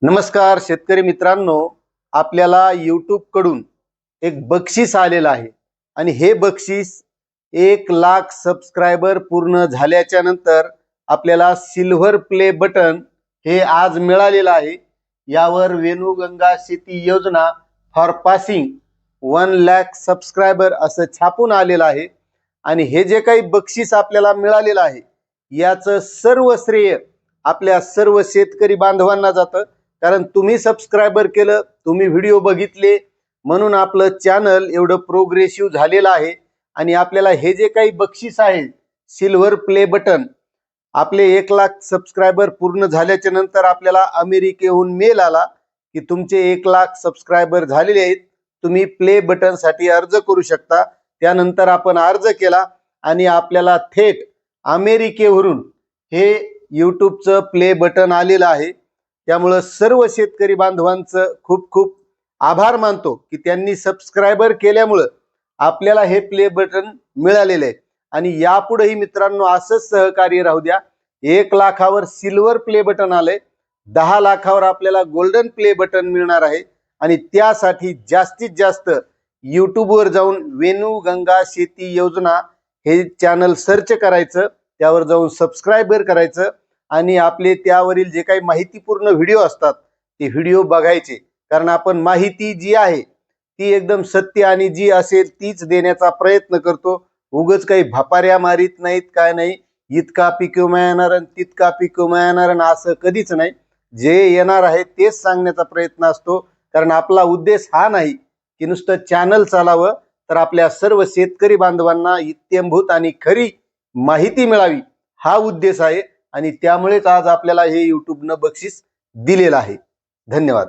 नमस्कार शेतकरी मित्रांनो, आपल्याला YouTube कडून एक बक्षीस आलेलं आहे आणि हे बक्षीस 1,00,000 सबस्क्रायबर पूर्ण झाल्याच्या नंतर आपल्याला सिल्वर प्ले बटन हे आज मिळालेलं आहे। यावर वेणुगंगा शेती योजना फॉर पासिंग 1,00,000 सबस्क्रायबर असं छापून आलेलं आहे आणि हे जे काही बक्षीस आपल्याला मिळालेलं आहे याचं सर्व श्रेय आपल्या सर्व शेतकरी बांधवांना जातं। कारण तुम्ही सबस्क्रायबर केलं, तुम्ही व्हिडिओ बघितले म्हणून आपलं चॅनल एवढं प्रोग्रेसिव्ह झालेलं आहे आणि आपल्याला हे जे काही बक्षीस आहे सिल्वर प्ले बटन आपले 1,00,000 सबस्क्रायबर पूर्ण झाल्याच्या नंतर आपल्याला अमेरिकेहून मेल आला की तुमचे 1,00,000 सबस्क्रायबर झालेले आहेत, तुम्ही प्ले बटन साठी अर्ज करू शकता। त्यानंतर आपण अर्ज केला आणि आपल्याला थेट अमेरिकेवरून हे YouTubeचं प्ले बटन आलेलं आहे। त्यामुळे सर्व शेतकरी बांधवांचं खूप खूप आभार मानतो की त्यांनी सबस्क्रायबर केल्यामुळे आपल्याला हे प्ले बटन मिळालेले आहे आणि यापुढेही मित्रांनो असंच सहकार्य राहू द्या। 1,00,000वर सिल्वर प्ले बटन आले, 10,00,000वर आपल्याला गोल्डन प्ले बटन मिळणार आहे आणि त्यासाठी जास्तीत जास्त YouTube वर जाऊन वेणुगंगा शेती योजना हे चॅनल सर्च करायचं, त्यावर जाऊन सबस्क्रायबर करायचं आणि आपले त्यावरील जे काही माहितीपूर्ण व्हिडिओ असतात ते व्हिडिओ बघायचे। कारण आपण माहिती जी आहे ती एकदम सत्य आणि जी असेल तीच देण्याचा प्रयत्न करतो। उगाच काही भापाऱ्या मारित नाहीत, काय नाही, इतका पीक विमा येणार आणि तितका पीक विमा येणार असं कधीच नाही। जे येणार आहे तेच सांगण्याचा प्रयत्न असतो। कारण आपला उद्देश हा नाही की नुसतं चॅनल चालावं, तर आपल्या सर्व शेतकरी बांधवांना इत्यंभूत आणि खरी माहिती मिळावी हा उद्देश आहे आणि त्यामुळेच आज आपल्याला हे YouTube न बक्षीस दिलेलं आहे। धन्यवाद।